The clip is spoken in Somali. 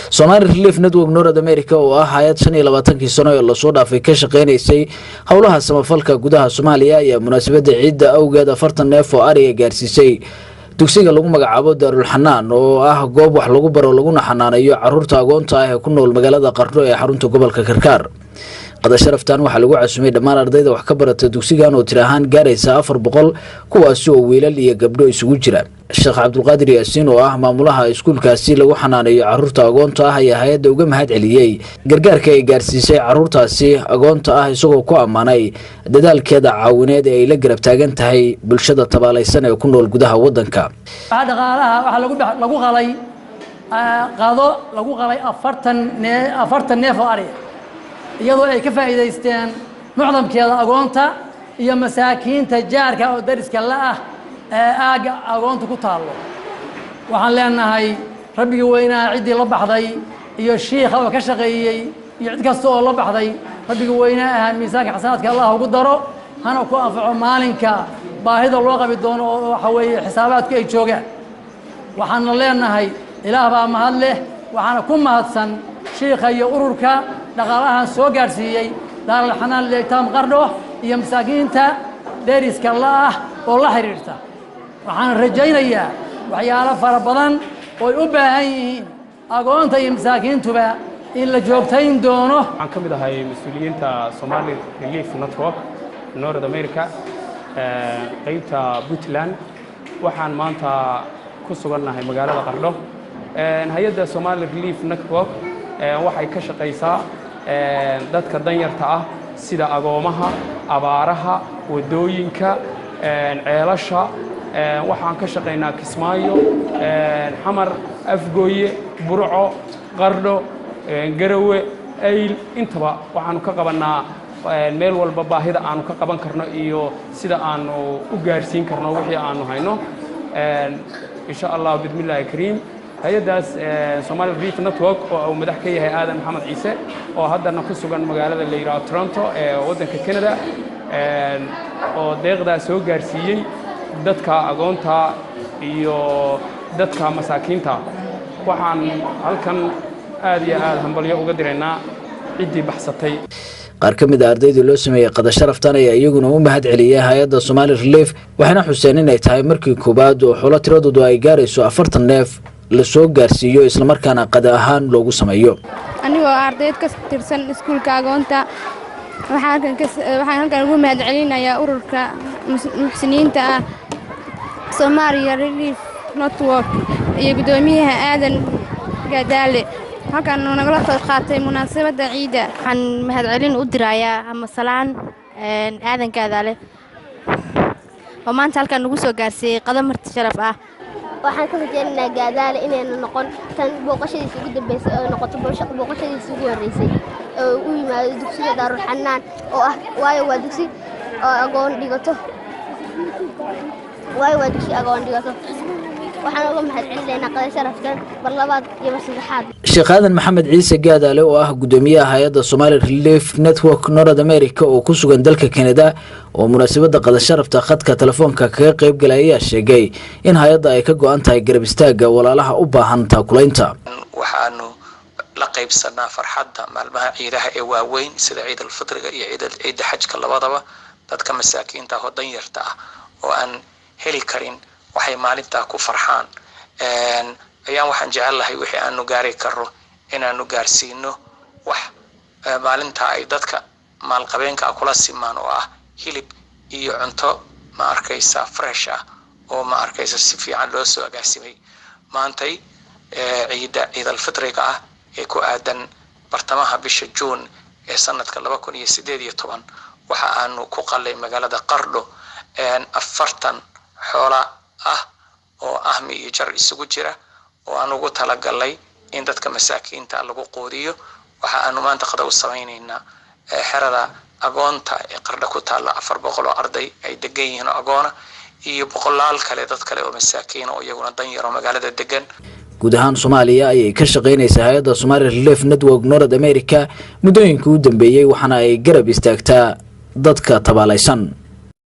Somali Relief Network North America oo ah hay'ad 25 sano oo la soo dhaafay ka shaqeynaysay hawlaha samafalka gudaha Soomaaliya ayaa munaasabada ciidda awgeed 40 neef oo ari gaarsiisay dugsiga lagu magacaabo Darul Xanaan oo ah goob wax lagu baro laguna xanaanayo carruurta agoonta ah ee ku nool magaalada Qardho ee xarunta gobolka Karkaar. qada sharaftan waxa lagu casuumay dhammaan ardayda wax ka barata dugsigan oo tirahan gaaraysa 400 kuwaas oo wiilal iyo gabdho isugu jira. Sheekh Cabdulqaadir Yaasiin oo ah maamulaha iskuulkaasi lagu xanaanayo carruurta agoonta ah ayaa hay'adda uga mahad celiyay gargaarka ay gaarsiisay carruurtaasi agoonta ah isagoo ku amaanay dadaalkeeda caawineed ee ay la garab taagan tahay bulshada tabaalaysan ee ku nool gudaha wadanka. Waxa lagu qalay qado lagu qalay 40 neef oo ari iyadoo ay ka faa'iideysteen mucdamkeeda agoonta iyo masaakiinta jaarka oo dariska la ah aaga agoonta ku taalo. waxaan leenahay rabbiga weynaa cidii la baxday iyo sheekha oo ka shaqeeyay iyo cid kasta oo la baxday rabbiga weynaa ah miisaanka xasanaadka Allah ugu daro hana ku anfaco maalinka baahida loo qabi doono oo waxa weeye xisaabaadku ay joogaan. waxaan leenahay ilaah baa mahad leh waxaana ku mahadsan sheekha iyo ururka dhaqaalaha soo gaarsiiyay Darul Xanaan leeytam Qardho iyo masaakiinta deriska la ah oo la xiriirta. waxaan rajaynayaa waxyaalo fara badan oo u baahan yihiin agoonta iyo masaakiintuba in la joogtayn doono. waxaan ka mid ahay mas'uuliyiinta Somali Relief Network North America qaybta Puntland. waxaan maanta ku sugannahay magaalada Qardho. hay'adda Somali Relief Network waxay ka shaqeysaa dadka danyarta ah sida agoomaha, abaaraha, wadooyinka, ceelasha. waxaan ka shaqeynaa Kismaayo, Xamar, Afgooye, Burco, Qardho, Garowe, Ayl intaba waxaanu ka qabanaa meel walba baahida aanu ka qaban karno iyo sida aanu u gaarsiin karno wixii aanu hayno. insha Allah bismillaahi kariim. hay'adaas Somali Relief Network oo madax ka yahay Aadan Maxamed Ciise oo haddana ku sugan magaalada la yiraahdo Toronto ee wadanka Canada oo deeqda soo gaarsiiyay dadka agoonta iyo dadka masaakiinta. waxaan halkan aad iyo aad hambalyo uga direynaa cidii baxsatay. qaar ka mid ah ardayda loo sameeyay qada sharaftan ayaa iyaguna u mahad celiyay hay'adda Somali Relief waxaana xuseen inay tahay markii koobaad oo xulo tiradoodu ay gaarayso 40 neef la soo gaarsiiyo isla markaana qada ahaan loogu sameeyo. anigoo ardayd ka tirsan iskuulka agoonta waxaan halkan ugu mahad celinayaa ururka muxsiniinta ah Somali Relief Network iyo gudoomiyaha Aadan Gadaale halkan nagala soo qaatay munaasabada ciida. waxaan mahad celin u dirayaa ama salaan Aadan Gadaale oo maanta halkan ugu soo gaarsiiyay qada marti sharaf ah. waxaan ka rajaynayaa Gadaale inay noqon tan booqashadiisa ugu dambeysay oo noqoto booqashadiisa ugu horeysay oo u yimaado dugsiga Darul Xanaan oo ah waayo waa dugsi agoon dhigato waxaan uga mahad celinaynaa qada sharaftan bar labaad iyo bar saddexaad. Sheekh Aadan Maxamed Ciise Gadaale oo ah gudoomiyaha hay'adda Somali Relief Network North America oo ku sugan dalka Canada oo munaasabada qada sharafta khadka telefoonka kaga qayb galay ayaa sheegay in hay'adda ay ka go'an tahay garab istaaga walaalaha u baahan taakulaynta. waxaanu la qaybsanaa farxadda maalmaha ciidaha ee waaweyn sida Ciid al-Fitriga iyo Ciid Xajka labadaba dadka masaakiinta oo danyarta ah oo aan heli karin waxay maalinta ku farxaan. ayaan waxaan jecelahay wixii aanu gaari karo inaanu gaarsiino wax maalinta ay dadka maalqabeenka kula simaan oo ah hilib iyo cunto ma arkaysa fresh ah oo ma arkaysa si fiican loo soo agaasimay. maantay Ciid al-Fitriga ah ee ku aadan bartamaha bisha June ee sanadka 2018 waxa aanu ku qalay magaalada Qardho 40 xoola ah oo ahmi iyo jar isugu jira oo aan ugu talagalay in dadka masaakiinta lagu qoodiyo. waxa aanu maanta qada u sameeynaynaa xerada agoonta ee Qardho ku taala 400 oo arday ay degan yihiin agoona iyo boqolaal kale dad kale oo masaakiin oo iyaguna danyar oo magaalada degan. guud ahaan Soomaaliya ayay ka shaqeynaysaa hay'adda Somali Relief Network North America muddooyinkii u dambeeyay waxaana ay garab istaagtaa dadka tabaalaysan.